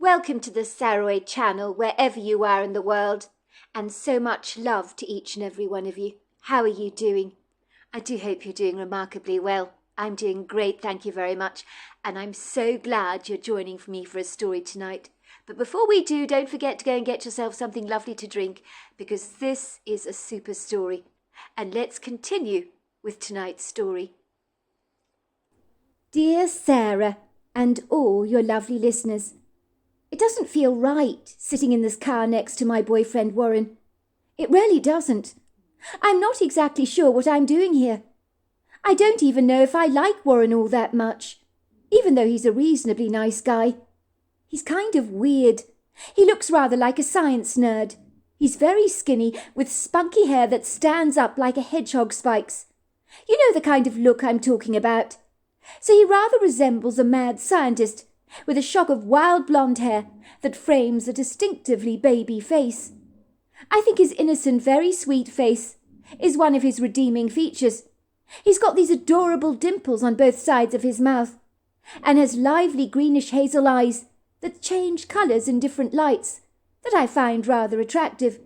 Welcome to the Saraway channel, wherever you are in the world, and so much love to each and every one of you. How are you doing? I do hope you're doing remarkably well. I'm doing great, thank you very much, and I'm so glad you're joining me for a story tonight. But before we do, don't forget to go and get yourself something lovely to drink, because this is a super story. And let's continue with tonight's story. Dear Sarah, and all your lovely listeners, it doesn't feel right sitting in this car next to my boyfriend Warren. It really doesn't. I'm not exactly sure what I'm doing here. I don't even know if I like Warren all that much, even though he's a reasonably nice guy. He's kind of weird. He looks rather like a science nerd. He's very skinny, with spunky hair that stands up like a hedgehog's spikes. You know the kind of look I'm talking about. So he rather resembles a mad scientist, with a shock of wild blonde hair that frames a distinctively baby face. I think his innocent, very sweet face is one of his redeeming features. He's got these adorable dimples on both sides of his mouth, and has lively greenish hazel eyes that change colours in different lights that I find rather attractive.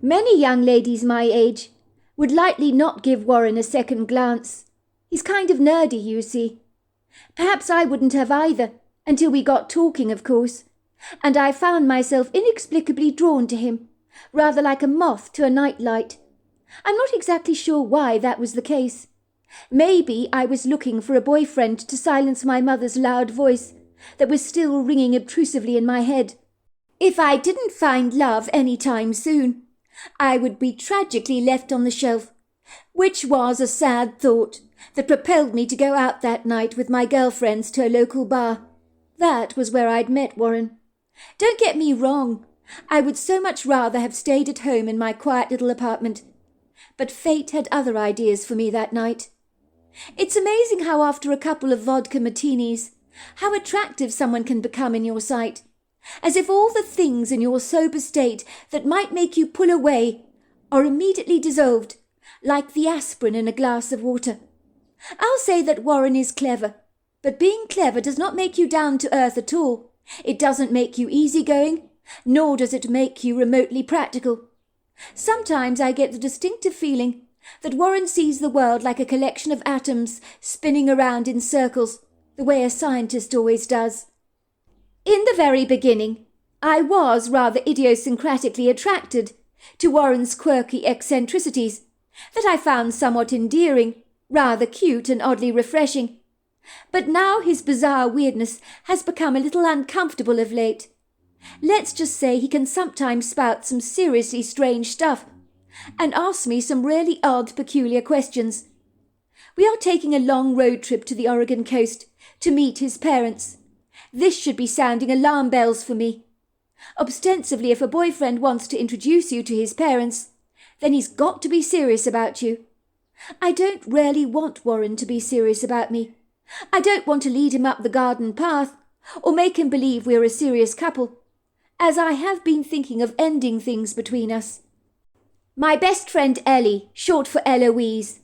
Many young ladies my age would likely not give Warren a second glance. He's kind of nerdy, you see. Perhaps I wouldn't have either, until we got talking, of course, and I found myself inexplicably drawn to him, rather like a moth to a nightlight. I'm not exactly sure why that was the case. Maybe I was looking for a boyfriend to silence my mother's loud voice that was still ringing obtrusively in my head. If I didn't find love any time soon, I would be tragically left on the shelf, which was a sad thought that propelled me to go out that night with my girlfriends to a local bar. That was where I'd met Warren. Don't get me wrong, I would so much rather have stayed at home in my quiet little apartment, but fate had other ideas for me that night. It's amazing how after a couple of vodka martinis, how attractive someone can become in your sight, as if all the things in your sober state that might make you pull away are immediately dissolved, like the aspirin in a glass of water. I'll say that Warren is clever, but being clever does not make you down to earth at all. It doesn't make you easygoing, nor does it make you remotely practical. Sometimes I get the distinctive feeling that Warren sees the world like a collection of atoms spinning around in circles, the way a scientist always does. In the very beginning, I was rather idiosyncratically attracted to Warren's quirky eccentricities that I found somewhat endearing, rather cute and oddly refreshing. But now his bizarre weirdness has become a little uncomfortable of late. Let's just say he can sometimes spout some seriously strange stuff and ask me some really odd, peculiar questions. We are taking a long road trip to the Oregon coast to meet his parents. This should be sounding alarm bells for me. Ostensibly, if a boyfriend wants to introduce you to his parents, then he's got to be serious about you. I don't really want Warren to be serious about me. I don't want to lead him up the garden path or make him believe we're a serious couple, as I have been thinking of ending things between us. My best friend Ellie, short for Eloise,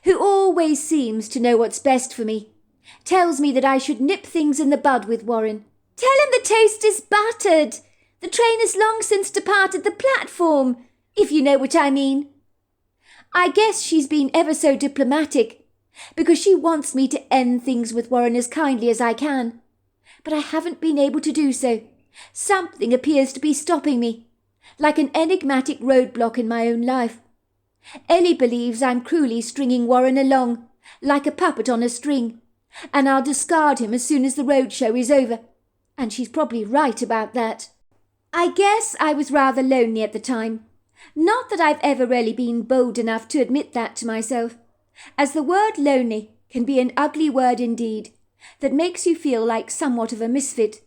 who always seems to know what's best for me, tells me that I should nip things in the bud with Warren. Tell him the toast is buttered. The train has long since departed the platform, if you know what I mean. I guess she's been ever so diplomatic, because she wants me to end things with Warren as kindly as I can. But I haven't been able to do so. Something appears to be stopping me, like an enigmatic roadblock in my own life. Ellie believes I'm cruelly stringing Warren along, like a puppet on a string, and I'll discard him as soon as the roadshow is over. And she's probably right about that. I guess I was rather lonely at the time. Not that I've ever really been bold enough to admit that to myself, as the word lonely can be an ugly word indeed, that makes you feel like somewhat of a misfit.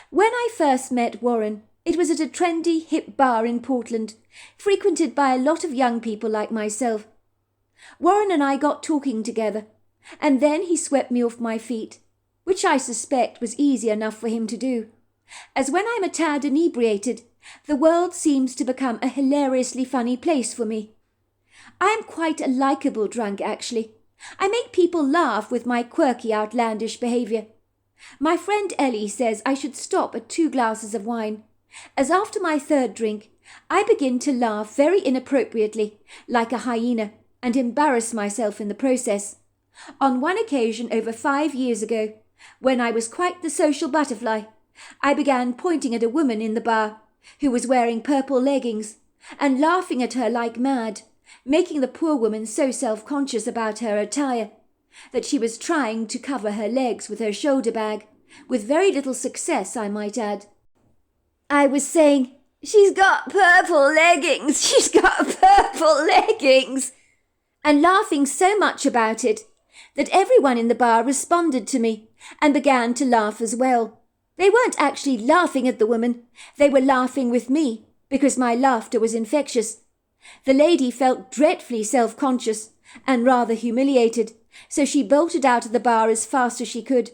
When I first met Warren, it was at a trendy, hip bar in Portland, frequented by a lot of young people like myself. Warren and I got talking together, and then he swept me off my feet, which I suspect was easy enough for him to do, as when I'm a tad inebriated, the world seems to become a hilariously funny place for me. I am quite a likeable drunk, actually. I make people laugh with my quirky, outlandish behaviour. My friend Ellie says I should stop at 2 glasses of wine, as after my 3rd drink, I begin to laugh very inappropriately, like a hyena, and embarrass myself in the process. On one occasion over 5 years ago, when I was quite the social butterfly, I began pointing at a woman in the bar who was wearing purple leggings and laughing at her like mad, making the poor woman so self-conscious about her attire that she was trying to cover her legs with her shoulder bag, with very little success, I might add. I was saying, "She's got purple leggings, she's got purple leggings," and laughing so much about it that everyone in the bar responded to me and began to laugh as well. They weren't actually laughing at the woman, they were laughing with me, because my laughter was infectious. The lady felt dreadfully self-conscious and rather humiliated, so she bolted out of the bar as fast as she could.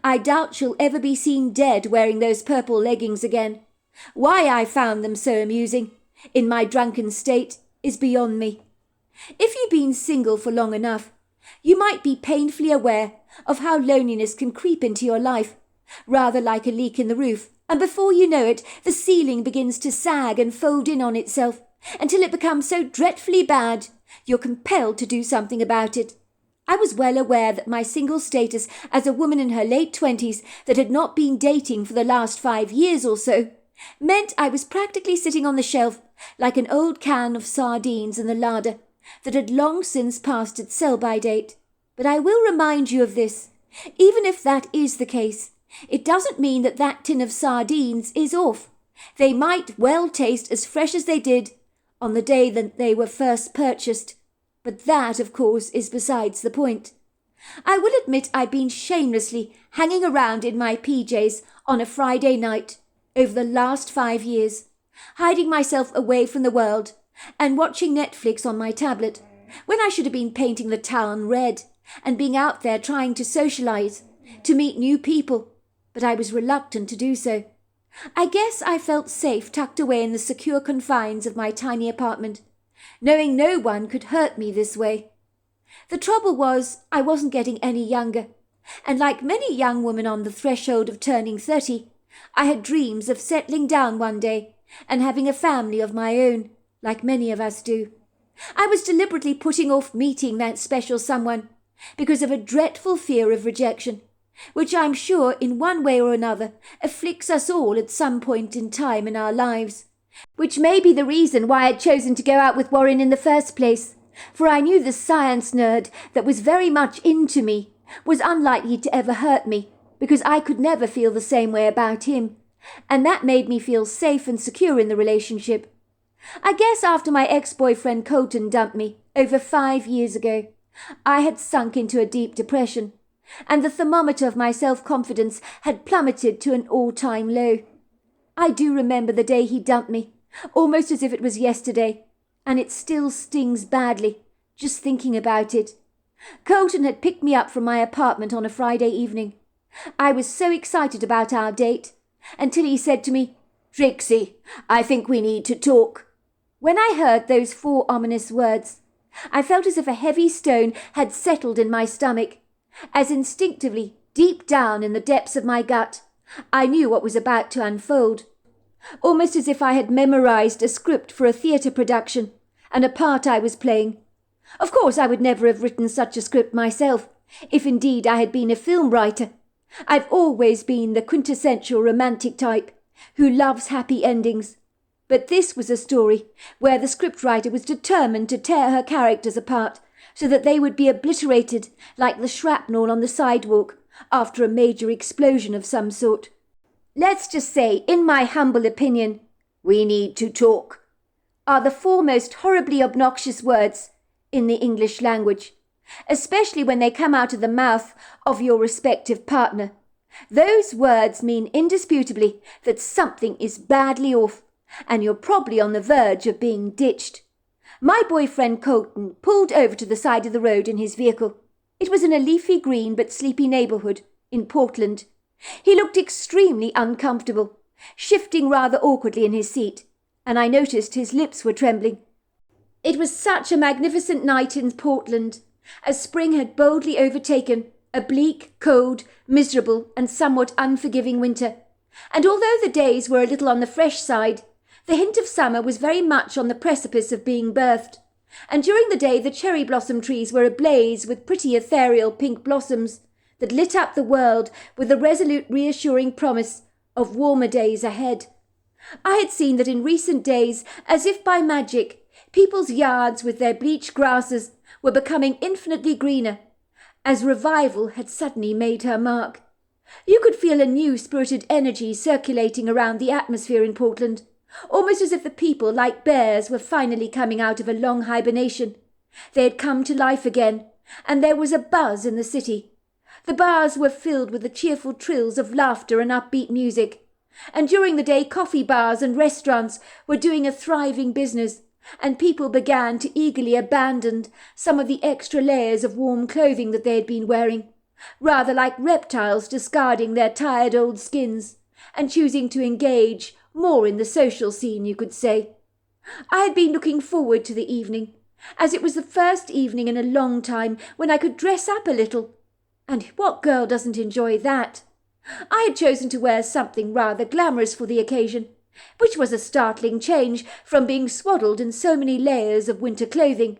I doubt she'll ever be seen dead wearing those purple leggings again. Why I found them so amusing, in my drunken state, is beyond me. If you've been single for long enough, you might be painfully aware of how loneliness can creep into your life, rather like a leak in the roof, and before you know it, the ceiling begins to sag and fold in on itself, until it becomes so dreadfully bad, you're compelled to do something about it. I was well aware that my single status as a woman in her late 20s that had not been dating for the last 5 years or so meant I was practically sitting on the shelf like an old can of sardines in the larder that had long since passed its sell-by date. But I will remind you of this. Even if that is the case, it doesn't mean that that tin of sardines is off. They might well taste as fresh as they did on the day that they were first purchased. But that, of course, is besides the point. I will admit I've been shamelessly hanging around in my PJs on a Friday night over the last 5 years, hiding myself away from the world and watching Netflix on my tablet, when I should have been painting the town red and being out there trying to socialise, to meet new people, but I was reluctant to do so. I guess I felt safe tucked away in the secure confines of my tiny apartment, knowing no one could hurt me this way. The trouble was I wasn't getting any younger, and like many young women on the threshold of turning 30, I had dreams of settling down one day and having a family of my own, like many of us do. I was deliberately putting off meeting that special someone because of a dreadful fear of rejection, which I'm sure in one way or another afflicts us all at some point in time in our lives. Which may be the reason why I'd chosen to go out with Warren in the first place, for I knew the science nerd that was very much into me was unlikely to ever hurt me, because I could never feel the same way about him, and that made me feel safe and secure in the relationship. I guess after my ex-boyfriend Colton dumped me over 5 years ago, I had sunk into a deep depression, and the thermometer of my self-confidence had plummeted to an all-time low. I do remember the day he dumped me, almost as if it was yesterday, and it still stings badly, just thinking about it. Colton had picked me up from my apartment on a Friday evening. I was so excited about our date, until he said to me, "Trixie, I think we need to talk." When I heard those 4 ominous words, I felt as if a heavy stone had settled in my stomach, as instinctively, deep down in the depths of my gut, I knew what was about to unfold, almost as if I had memorized a script for a theatre production and a part I was playing. Of course, I would never have written such a script myself, if indeed I had been a film writer. I've always been the quintessential romantic type, who loves happy endings. But this was a story where the scriptwriter was determined to tear her characters apart so that they would be obliterated like the shrapnel on the sidewalk after a major explosion of some sort. Let's just say, in my humble opinion, "We need to talk," are the 4 most horribly obnoxious words in the English language, especially when they come out of the mouth of your respective partner. Those words mean indisputably that something is badly off, and you're probably on the verge of being ditched. My boyfriend Colton pulled over to the side of the road in his vehicle. It was in a leafy green but sleepy neighbourhood in Portland. He looked extremely uncomfortable, shifting rather awkwardly in his seat, and I noticed his lips were trembling. It was such a magnificent night in Portland, as spring had boldly overtaken A bleak, cold, miserable, and somewhat unforgiving winter. And although the days were a little on the fresh side, the hint of summer was very much on the precipice of being birthed. And during the day the cherry blossom trees were ablaze with pretty ethereal pink blossoms that lit up the world with a resolute reassuring promise of warmer days ahead. I had seen that in recent days, as if by magic, people's yards with their bleached grasses were becoming infinitely greener, as revival had suddenly made her mark. You could feel a new spirited energy circulating around the atmosphere in Portland, almost as if the people, like bears, were finally coming out of a long hibernation. They had come to life again, and there was a buzz in the city. The bars were filled with the cheerful trills of laughter and upbeat music, and during the day coffee bars and restaurants were doing a thriving business, and people began to eagerly abandon some of the extra layers of warm clothing that they had been wearing, rather like reptiles discarding their tired old skins, and choosing to engage more in the social scene, you could say. I had been looking forward to the evening, as it was the first evening in a long time when I could dress up a little. And what girl doesn't enjoy that? I had chosen to wear something rather glamorous for the occasion, which was a startling change from being swaddled in so many layers of winter clothing.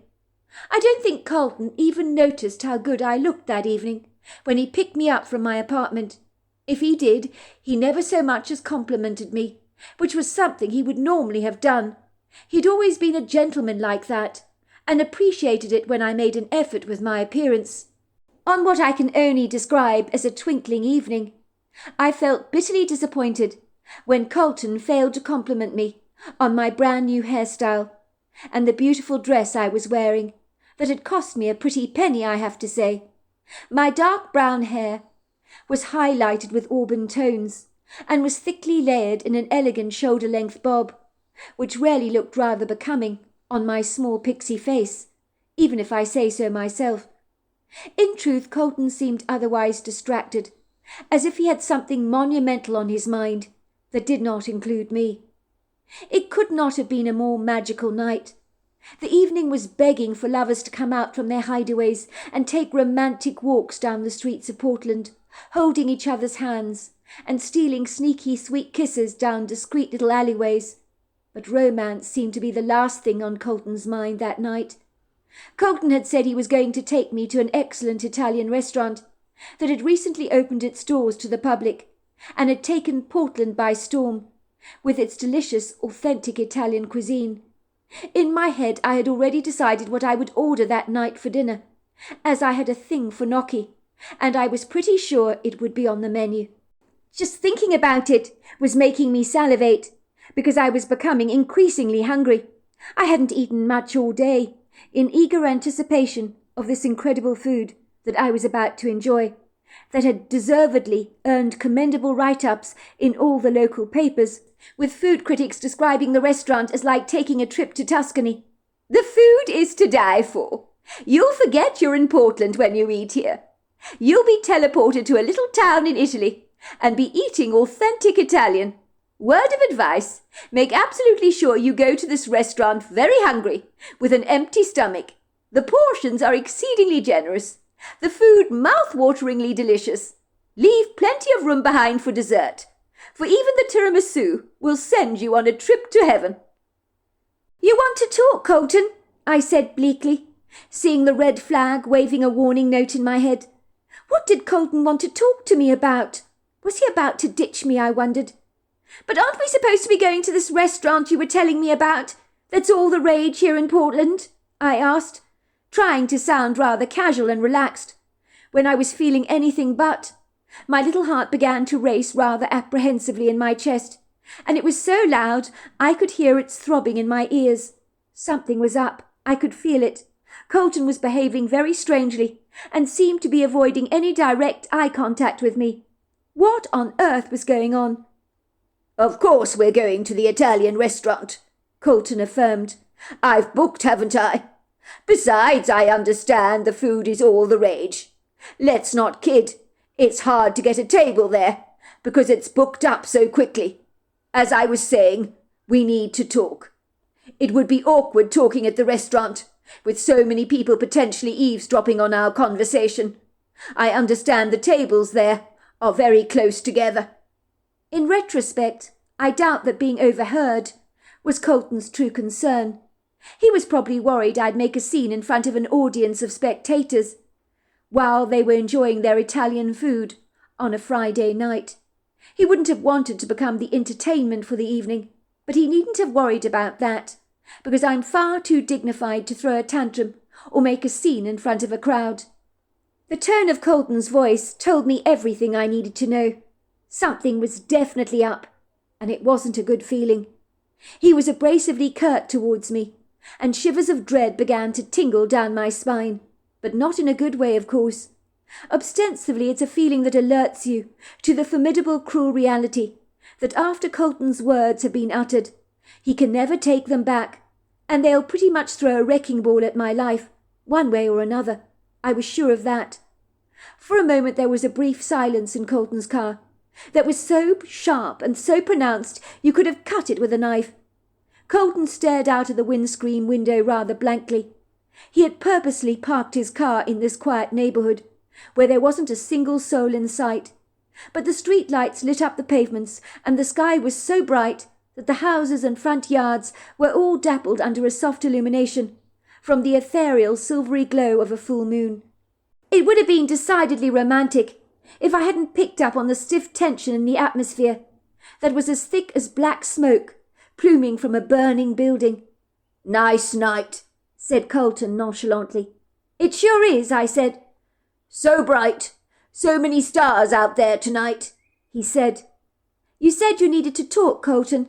I don't think Carlton even noticed how good I looked that evening when he picked me up from my apartment. If he did, he never so much as complimented me, which was something he would normally have done. He'd always been a gentleman like that, and appreciated it when I made an effort with my appearance. On what I can only describe as a twinkling evening, I felt bitterly disappointed when Carlton failed to compliment me on my brand new hairstyle and the beautiful dress I was wearing, that had cost me a pretty penny, I have to say. My dark brown hair was highlighted with auburn tones, and was thickly layered in an elegant shoulder-length bob, which really looked rather becoming on my small pixie face, even if I say so myself. In truth, Carlton seemed otherwise distracted, as if he had something monumental on his mind that did not include me. It could not have been a more magical night. The evening was begging for lovers to come out from their hideaways and take romantic walks down the streets of Portland, holding each other's hands and stealing sneaky sweet kisses down discreet little alleyways. But romance seemed to be the last thing on Carlton's mind that night. Carlton had said he was going to take me to an excellent Italian restaurant that had recently opened its doors to the public and had taken Portland by storm, with its delicious, authentic Italian cuisine. In my head I had already decided what I would order that night for dinner, as I had a thing for gnocchi, and I was pretty sure it would be on the menu. Just thinking about it was making me salivate, because I was becoming increasingly hungry. I hadn't eaten much all day, in eager anticipation of this incredible food that I was about to enjoy, that had deservedly earned commendable write-ups in all the local papers, with food critics describing the restaurant as like taking a trip to Tuscany. The food is to die for. You'll forget you're in Portland when you eat here. You'll be teleported to a little town in Italy and be eating authentic Italian. Word of advice, make absolutely sure you go to this restaurant very hungry, with an empty stomach. The portions are exceedingly generous, the food mouth-wateringly delicious. Leave plenty of room behind for dessert, for even the tiramisu will send you on a trip to heaven. You want to talk, Carlton? I said bleakly, seeing the red flag waving a warning note in my head. What did Carlton want to talk to me about? Was he about to ditch me, I wondered. But aren't we supposed to be going to this restaurant you were telling me about, that's all the rage here in Portland? I asked, trying to sound rather casual and relaxed, when I was feeling anything but. My little heart began to race rather apprehensively in my chest, and it was so loud I could hear its throbbing in my ears. Something was up. I could feel it. Carlton was behaving very strangely, and seemed to be avoiding any direct eye contact with me. What on earth was going on? Of course we're going to the Italian restaurant, Carlton affirmed. I've booked, haven't I? Besides, I understand the food is all the rage. Let's not kid. It's hard to get a table there, because it's booked up so quickly. As I was saying, we need to talk. It would be awkward talking at the restaurant, with so many people potentially eavesdropping on our conversation. I understand the tables there are very close together." In retrospect, I doubt that being overheard was Colton's true concern. He was probably worried I'd make a scene in front of an audience of spectators while they were enjoying their Italian food on a Friday night. He wouldn't have wanted to become the entertainment for the evening, but he needn't have worried about that, because I'm far too dignified to throw a tantrum or make a scene in front of a crowd. The tone of Colton's voice told me everything I needed to know. Something was definitely up, and it wasn't a good feeling. He was abrasively curt towards me, and shivers of dread began to tingle down my spine, but not in a good way, of course. Ostensibly, it's a feeling that alerts you to the formidable, cruel reality that after Colton's words have been uttered, he can never take them back, and they'll pretty much throw a wrecking ball at my life, one way or another. I was sure of that. For a moment there was a brief silence in Colton's car that was so sharp and so pronounced you could have cut it with a knife. Colton stared out of the windscreen window rather blankly. He had purposely parked his car in this quiet neighbourhood, where there wasn't a single soul in sight, but the street lights lit up the pavements, and the sky was so bright that the houses and front yards were all dappled under a soft illumination from the ethereal silvery glow of a full moon. It would have been decidedly romantic if I hadn't picked up on the stiff tension in the atmosphere that was as thick as black smoke pluming from a burning building. "Nice night," said Colton nonchalantly. "It sure is," I said. "So bright, so many stars out there tonight," he said. "You said you needed to talk, Colton.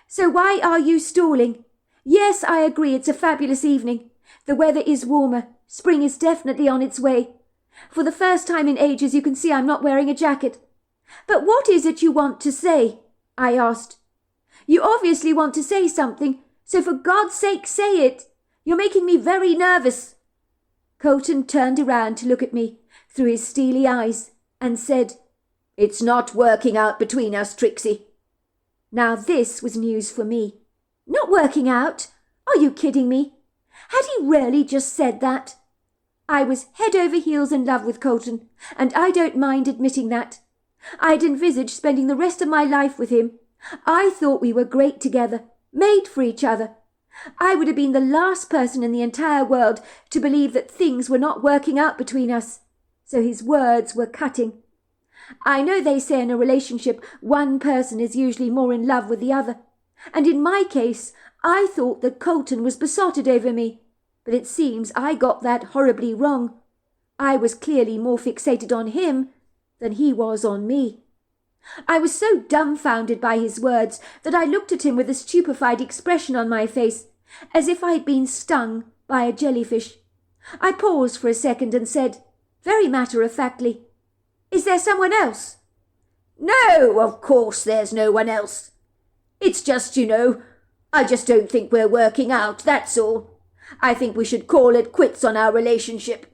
So why are you stalling? Yes, I agree, it's a fabulous evening. The weather is warmer. Spring is definitely on its way. For the first time in ages you can see I'm not wearing a jacket. But what is it you want to say?" I asked. "You obviously want to say something, so for God's sake say it. You're making me very nervous." Colton turned around to look at me through his steely eyes and said, "It's not working out between us, Trixie." Now this was news for me. Not working out? Are you kidding me? Had he really just said that? I was head over heels in love with Colton, and I don't mind admitting that. I'd envisaged spending the rest of my life with him. I thought we were great together, made for each other. I would have been the last person in the entire world to believe that things were not working out between us. So his words were cutting. I know they say in a relationship one person is usually more in love with the other, and in my case I thought that Colton was besotted over me, but it seems I got that horribly wrong. I was clearly more fixated on him than he was on me. I was so dumbfounded by his words that I looked at him with a stupefied expression on my face, as if I had been stung by a jellyfish. I paused for a second and said, very matter-of-factly, "Is there someone else?" "No, of course there's no one else. It's just, I just don't think we're working out, that's all. I think we should call it quits on our relationship.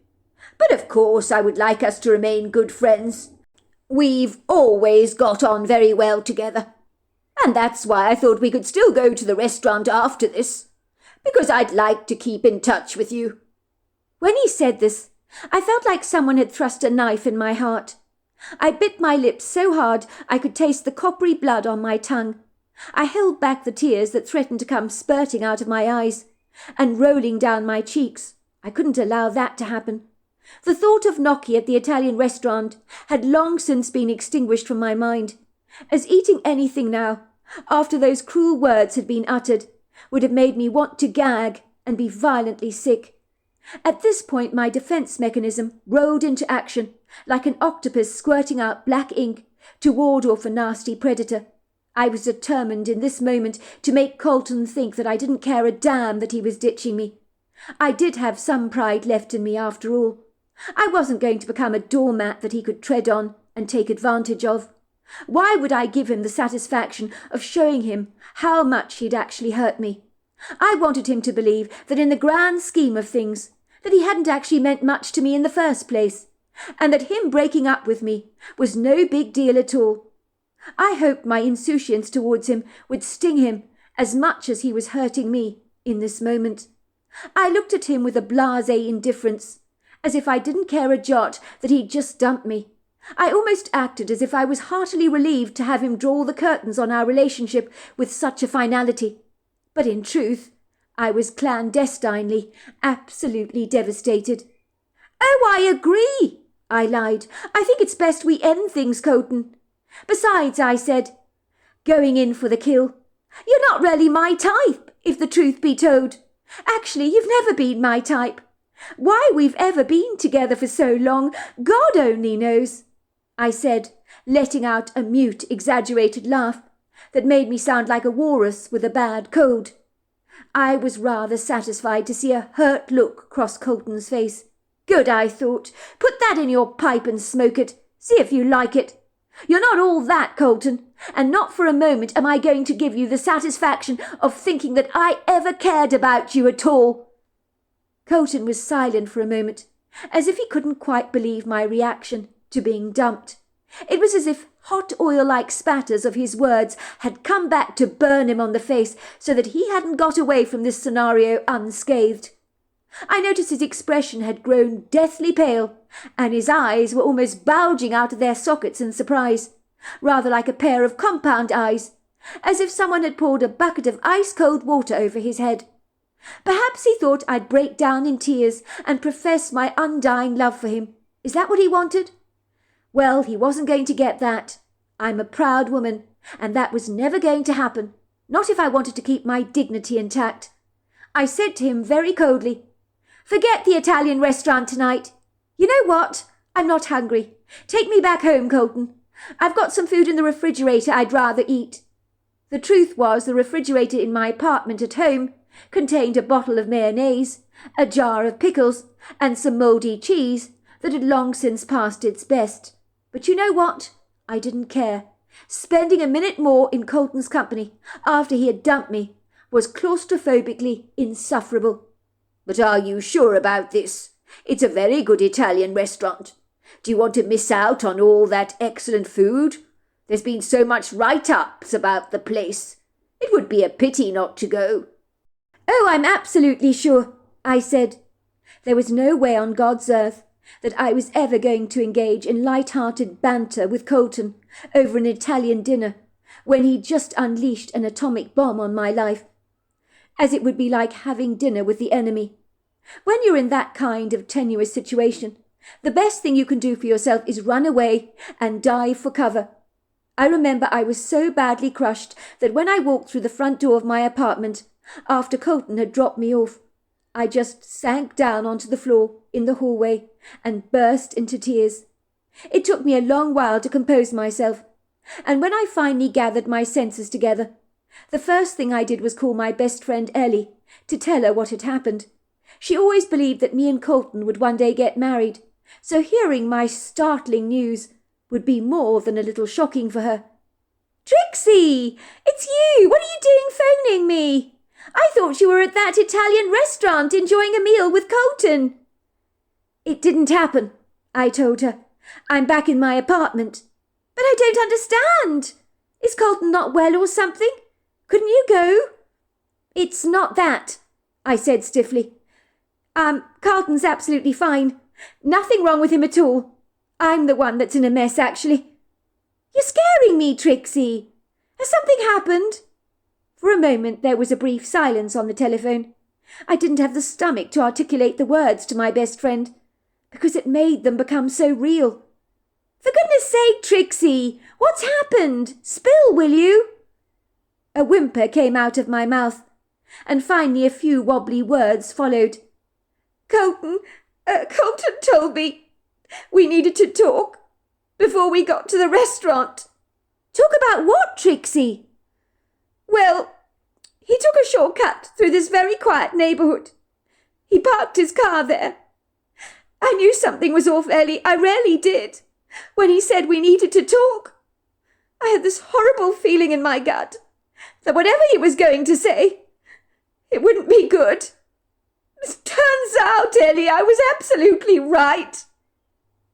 But of course I would like us to remain good friends. We've always got on very well together. And that's why I thought we could still go to the restaurant after this, because I'd like to keep in touch with you." When he said this, I felt like someone had thrust a knife in my heart. I bit my lips so hard I could taste the coppery blood on my tongue. I held back the tears that threatened to come spurting out of my eyes and rolling down my cheeks. I couldn't allow that to happen. The thought of gnocchi at the Italian restaurant had long since been extinguished from my mind, as eating anything now, after those cruel words had been uttered, would have made me want to gag and be violently sick. At this point my defence mechanism rolled into action, like an octopus squirting out black ink to ward off a nasty predator. I was determined in this moment to make Colton think that I didn't care a damn that he was ditching me. I did have some pride left in me after all. I wasn't going to become a doormat that he could tread on and take advantage of. Why would I give him the satisfaction of showing him how much he'd actually hurt me? I wanted him to believe that in the grand scheme of things, that he hadn't actually meant much to me in the first place, and that him breaking up with me was no big deal at all. I hoped my insouciance towards him would sting him as much as he was hurting me in this moment. I looked at him with a blasé indifference, as if I didn't care a jot that he'd just dumped me. I almost acted as if I was heartily relieved to have him draw the curtains on our relationship with such a finality. But in truth, I was clandestinely, absolutely devastated. "Oh, I agree," I lied. "I think it's best we end things, Colton. Besides," I said, going in for the kill, "you're not really my type, if the truth be told. Actually, you've never been my type. Why we've ever been together for so long, God only knows," I said, letting out a mute, exaggerated laugh that made me sound like a walrus with a bad cold. I was rather satisfied to see a hurt look cross Colton's face. "Good," I thought. "Put that in your pipe and smoke it. See if you like it. You're not all that, Colton, and not for a moment am I going to give you the satisfaction of thinking that I ever cared about you at all." Colton was silent for a moment, as if he couldn't quite believe my reaction to being dumped. It was as if hot oil-like spatters of his words had come back to burn him on the face, so that he hadn't got away from this scenario unscathed. I noticed his expression had grown deathly pale, and his eyes were almost bulging out of their sockets in surprise, rather like a pair of compound eyes, as if someone had poured a bucket of ice-cold water over his head. Perhaps he thought I'd break down in tears and profess my undying love for him. Is that what he wanted? Well, he wasn't going to get that. I'm a proud woman, and that was never going to happen, not if I wanted to keep my dignity intact. I said to him very coldly, "Forget the Italian restaurant tonight. You know what? I'm not hungry. Take me back home, Colton. I've got some food in the refrigerator I'd rather eat." The truth was, the refrigerator in my apartment at home contained a bottle of mayonnaise, a jar of pickles, and some mouldy cheese that had long since passed its best. But you know what? I didn't care. Spending a minute more in Colton's company after he had dumped me was claustrophobically insufferable. "But are you sure about this? It's a very good Italian restaurant. Do you want to miss out on all that excellent food? There's been so much write-ups about the place. It would be a pity not to go." "Oh, I'm absolutely sure," I said. There was no way on God's earth that I was ever going to engage in light-hearted banter with Colton over an Italian dinner when he'd just unleashed an atomic bomb on my life, as it would be like having dinner with the enemy. When you're in that kind of tenuous situation, the best thing you can do for yourself is run away and dive for cover. I remember I was so badly crushed that when I walked through the front door of my apartment, after Colton had dropped me off, I just sank down onto the floor in the hallway and burst into tears. It took me a long while to compose myself, and when I finally gathered my senses together, the first thing I did was call my best friend Ellie to tell her what had happened. She always believed that me and Colton would one day get married, so hearing my startling news would be more than a little shocking for her. "Trixie! It's you! What are you doing phoning me? I thought you were at that Italian restaurant enjoying a meal with Colton." "It didn't happen," I told her. "I'm back in my apartment." "But I don't understand. Is Colton not well or something? Couldn't you go?" "It's not that," I said stiffly. Carlton's absolutely fine. Nothing wrong with him at all. I'm the one that's in a mess, actually." "You're scaring me, Trixie. Has something happened?" For a moment there was a brief silence on the telephone. I didn't have the stomach to articulate the words to my best friend, because it made them become so real. "For goodness sake, Trixie, what's happened? Spill, will you?" A whimper came out of my mouth, and finally a few wobbly words followed. Colton told me we needed to talk before we got to the restaurant." "Talk about what, Trixie?" "Well, he took a shortcut through this very quiet neighbourhood. He parked his car there. I knew something was off, Ellie, I really did, when he said we needed to talk. I had this horrible feeling in my gut that whatever he was going to say, it wouldn't be good. It turns out, Ellie, I was absolutely right."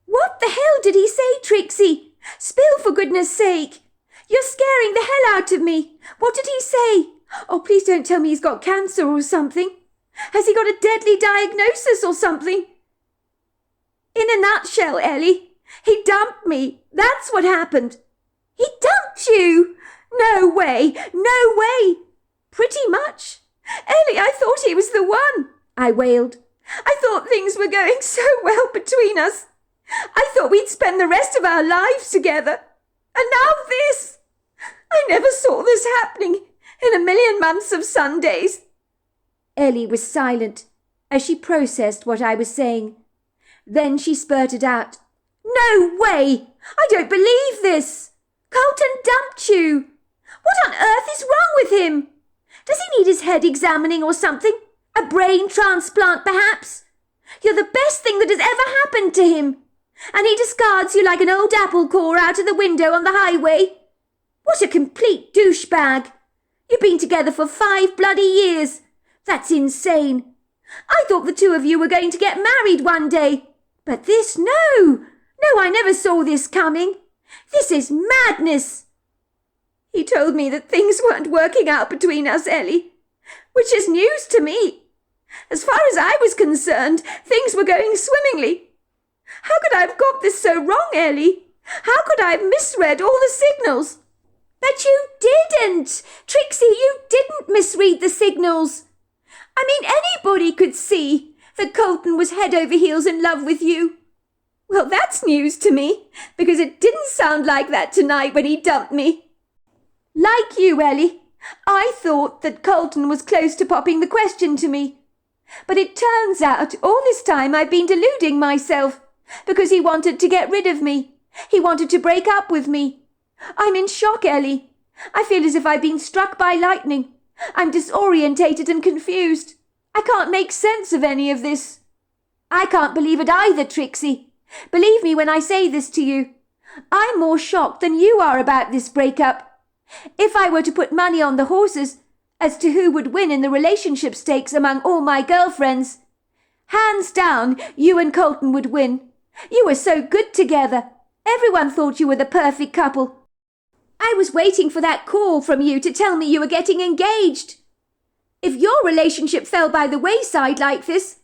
"What the hell did he say, Trixie? Spill, for goodness sake. You're scaring the hell out of me. What did he say? Oh, please don't tell me he's got cancer or something. Has he got a deadly diagnosis or something?" In a nutshell, Ellie, he dumped me. That's what happened. He dumped you? No way, no way. Pretty much. Ellie, I thought he was the one, I wailed. I thought things were going so well between us. I thought we'd spend the rest of our lives together. And now this. I never saw this happening in a million months of Sundays. Ellie was silent as she processed what I was saying. Then she spurted out, No way! I don't believe this! Colton dumped you! What on earth is wrong with him? Does he need his head examining or something? A brain transplant, perhaps? You're the best thing that has ever happened to him. And he discards you like an old apple core out of the window on the highway. What a complete douchebag. You've been together for 5 bloody years. That's insane. I thought the two of you were going to get married one day. But this, no. No, I never saw this coming. This is madness. He told me that things weren't working out between us, Ellie, which is news to me. As far as I was concerned, things were going swimmingly. How could I have got this so wrong, Ellie? How could I have misread all the signals? But you didn't! Trixie, you didn't misread the signals. I mean, anybody could see that Colton was head over heels in love with you. Well, that's news to me, because it didn't sound like that tonight when he dumped me. Like you, Ellie, I thought that Colton was close to popping the question to me. But it turns out all this time I've been deluding myself, because he wanted to get rid of me. He wanted to break up with me. I'm in shock, Ellie. I feel as if I've been struck by lightning. I'm disorientated and confused. I can't make sense of any of this. I can't believe it either, Trixie. Believe me when I say this to you. I'm more shocked than you are about this breakup. If I were to put money on the horses as to who would win in the relationship stakes among all my girlfriends, hands down, you and Colton would win. You were so good together. Everyone thought you were the perfect couple. I was waiting for that call from you to tell me you were getting engaged. If your relationship fell by the wayside like this,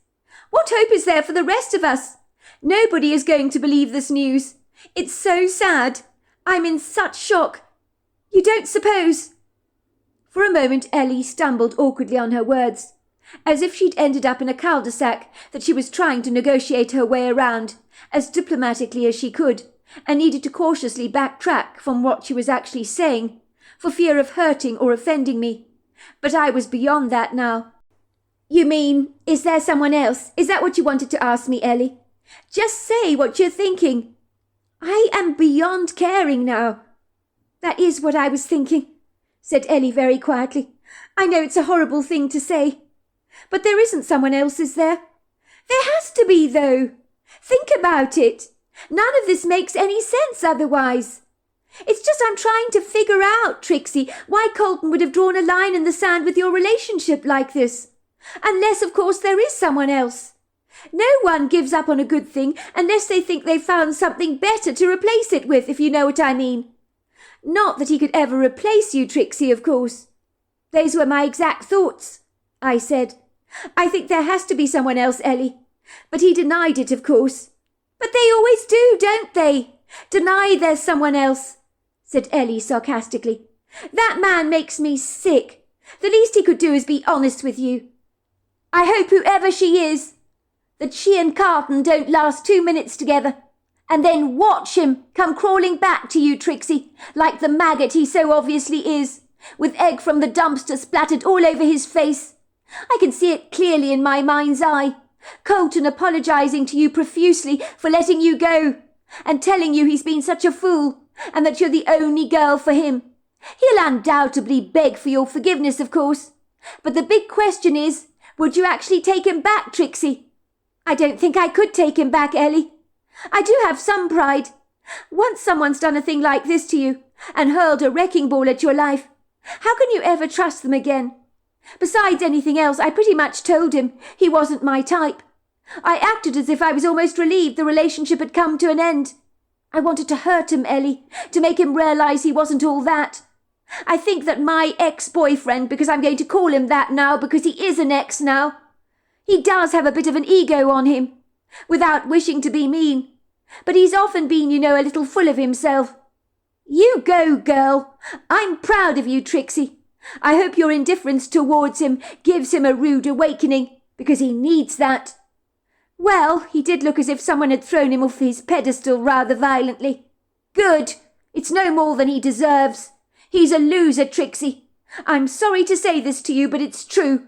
what hope is there for the rest of us? Nobody is going to believe this news. It's so sad. I'm in such shock. You don't suppose... For a moment Ellie stumbled awkwardly on her words, as if she'd ended up in a cul-de-sac that she was trying to negotiate her way around, as diplomatically as she could, and needed to cautiously backtrack from what she was actually saying, for fear of hurting or offending me. But I was beyond that now. You mean, is there someone else? Is that what you wanted to ask me, Ellie? Just say what you're thinking. I am beyond caring now. That is what I was thinking, said Ellie very quietly. I know it's a horrible thing to say, but there isn't someone else, is there? There has to be, though. Think about it. None of this makes any sense otherwise. It's just I'm trying to figure out, Trixie, why Colton would have drawn a line in the sand with your relationship like this. Unless, of course, there is someone else. No one gives up on a good thing unless they think they've found something better to replace it with, if you know what I mean. Not that he could ever replace you, Trixie, of course. Those were my exact thoughts, I said. I think there has to be someone else, Ellie. But he denied it, of course. But they always do, don't they? Deny there's someone else, said Ellie sarcastically. That man makes me sick. The least he could do is be honest with you. I hope whoever she is, that she and Carlton don't last 2 minutes together. And then watch him come crawling back to you, Trixie, like the maggot he so obviously is, with egg from the dumpster splattered all over his face. I can see it clearly in my mind's eye. Colton apologising to you profusely for letting you go, and telling you he's been such a fool, and that you're the only girl for him. He'll undoubtedly beg for your forgiveness, of course. But the big question is, would you actually take him back, Trixie? I don't think I could take him back, Ellie. I do have some pride. Once someone's done a thing like this to you, and hurled a wrecking ball at your life, how can you ever trust them again? Besides anything else, I pretty much told him he wasn't my type. I acted as if I was almost relieved the relationship had come to an end. I wanted to hurt him, Ellie, to make him realise he wasn't all that. I think that my ex-boyfriend, because I'm going to call him that now because he is an ex now, he does have a bit of an ego on him. without wishing to be mean. But he's often been, a little full of himself. You go, girl. I'm proud of you, Trixie. I hope your indifference towards him gives him a rude awakening, because he needs that. Well, he did look as if someone had thrown him off his pedestal rather violently. Good. It's no more than he deserves. He's a loser, Trixie. I'm sorry to say this to you, but it's true.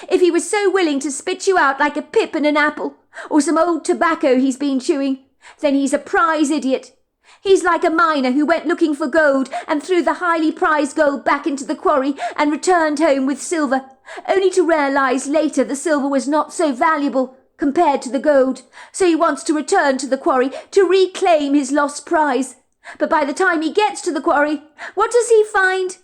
If he was so willing to spit you out like a pip in an apple, or some old tobacco he's been chewing, then he's a prize idiot. He's like a miner who went looking for gold and threw the highly prized gold back into the quarry and returned home with silver, only to realise later the silver was not so valuable compared to the gold, so he wants to return to the quarry to reclaim his lost prize. But by the time he gets to the quarry, what does he find?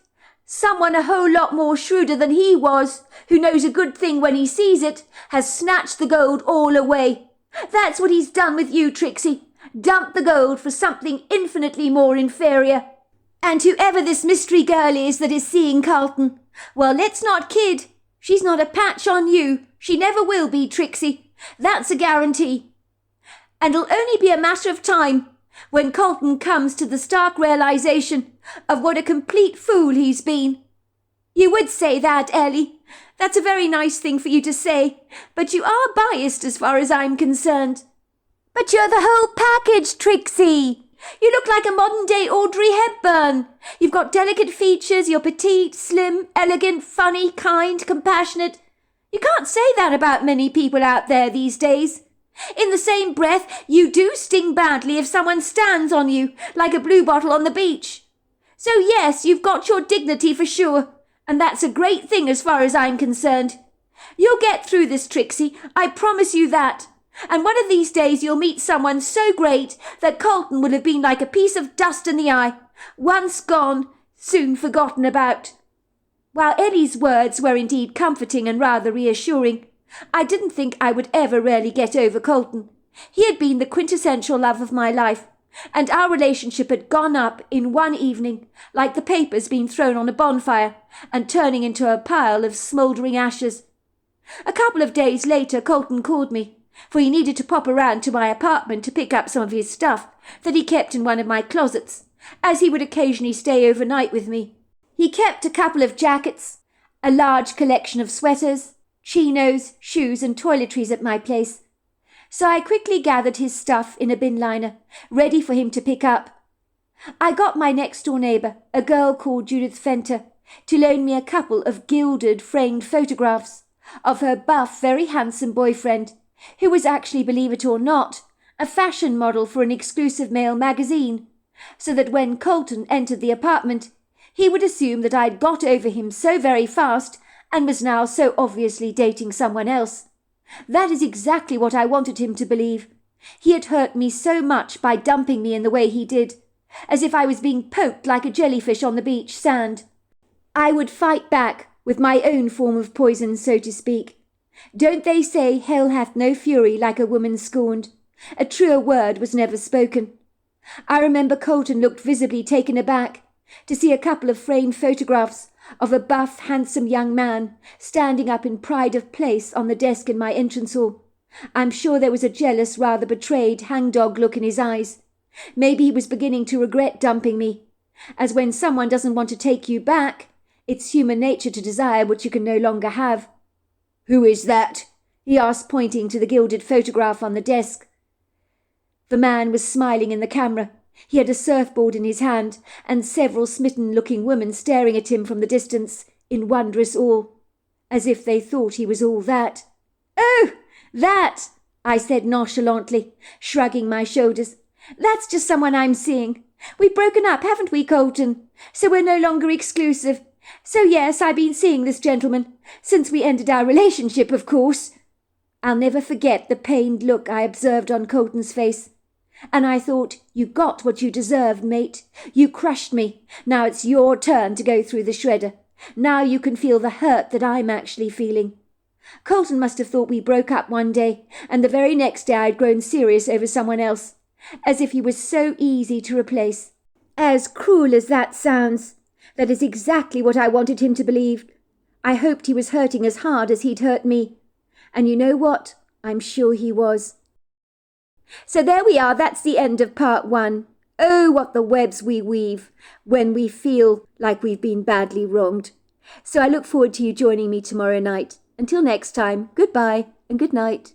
Someone a whole lot more shrewder than he was, who knows a good thing when he sees it, has snatched the gold all away. That's what he's done with you, Trixie. Dumped the gold for something infinitely more inferior. And whoever this mystery girl is that is seeing Carlton, well, let's not kid. She's not a patch on you. She never will be, Trixie. That's a guarantee. And it'll only be a matter of time when Carlton comes to the stark realisation of what a complete fool he's been. You would say that, Ellie. That's a very nice thing for you to say, but you are biased as far as I'm concerned. But you're the whole package, Trixie. You look like a modern-day Audrey Hepburn. You've got delicate features, you're petite, slim, elegant, funny, kind, compassionate. You can't say that about many people out there these days. In the same breath, you do sting badly if someone stands on you, like a bluebottle on the beach. So yes, you've got your dignity for sure, and that's a great thing as far as I'm concerned. You'll get through this, Trixie, I promise you that. And one of these days you'll meet someone so great that Carlton will have been like a piece of dust in the eye, once gone, soon forgotten about. While Ellie's words were indeed comforting and rather reassuring, I didn't think I would ever really get over Carlton. He had been the quintessential love of my life, and our relationship had gone up in one evening, like the papers being thrown on a bonfire and turning into a pile of smouldering ashes. A couple of days later Carlton called me, for he needed to pop around to my apartment to pick up some of his stuff that he kept in one of my closets, as he would occasionally stay overnight with me. He kept a couple of jackets, a large collection of sweaters, chinos, shoes and toiletries at my place. So I quickly gathered his stuff in a bin liner, ready for him to pick up. I got my next-door neighbour, a girl called Judith Fenter, to loan me a couple of gilded framed photographs of her buff, very handsome boyfriend, who was actually, believe it or not, a fashion model for an exclusive male magazine, so that when Carlton entered the apartment, he would assume that I'd got over him so very fast and was now so obviously dating someone else. That is exactly what I wanted him to believe. He had hurt me so much by dumping me in the way he did, as if I was being poked like a jellyfish on the beach sand. I would fight back with my own form of poison, so to speak. Don't they say hell hath no fury like a woman scorned? A truer word was never spoken. I remember Carlton looked visibly taken aback to see a couple of framed photographs of a buff, handsome young man standing up in pride of place on the desk in my entrance hall. I'm sure there was a jealous, rather betrayed, hangdog look in his eyes. Maybe he was beginning to regret dumping me, as when someone doesn't want to take you back, it's human nature to desire what you can no longer have. "Who is that?" he asked, pointing to the gilded photograph on the desk. The man was smiling in the camera. He had a surfboard in his hand, and several smitten-looking women staring at him from the distance in wondrous awe, as if they thought he was all that. "Oh, that!" I said nonchalantly, shrugging my shoulders. "That's just someone I'm seeing. We've broken up, haven't we, Carlton? So we're no longer exclusive. So yes, I've been seeing this gentleman, since we ended our relationship, of course." I'll never forget the pained look I observed on Carlton's face. And I thought, you got what you deserved, mate. You crushed me. Now it's your turn to go through the shredder. Now you can feel the hurt that I'm actually feeling. Carlton must have thought we broke up one day, and the very next day I'd grown serious over someone else, as if he was so easy to replace. As cruel as that sounds, that is exactly what I wanted him to believe. I hoped he was hurting as hard as he'd hurt me. And you know what? I'm sure he was. So there we are, that's the end of part 1. Oh, what the webs we weave when we feel like we've been badly wronged. So I look forward to you joining me tomorrow night. Until next time, goodbye and good night.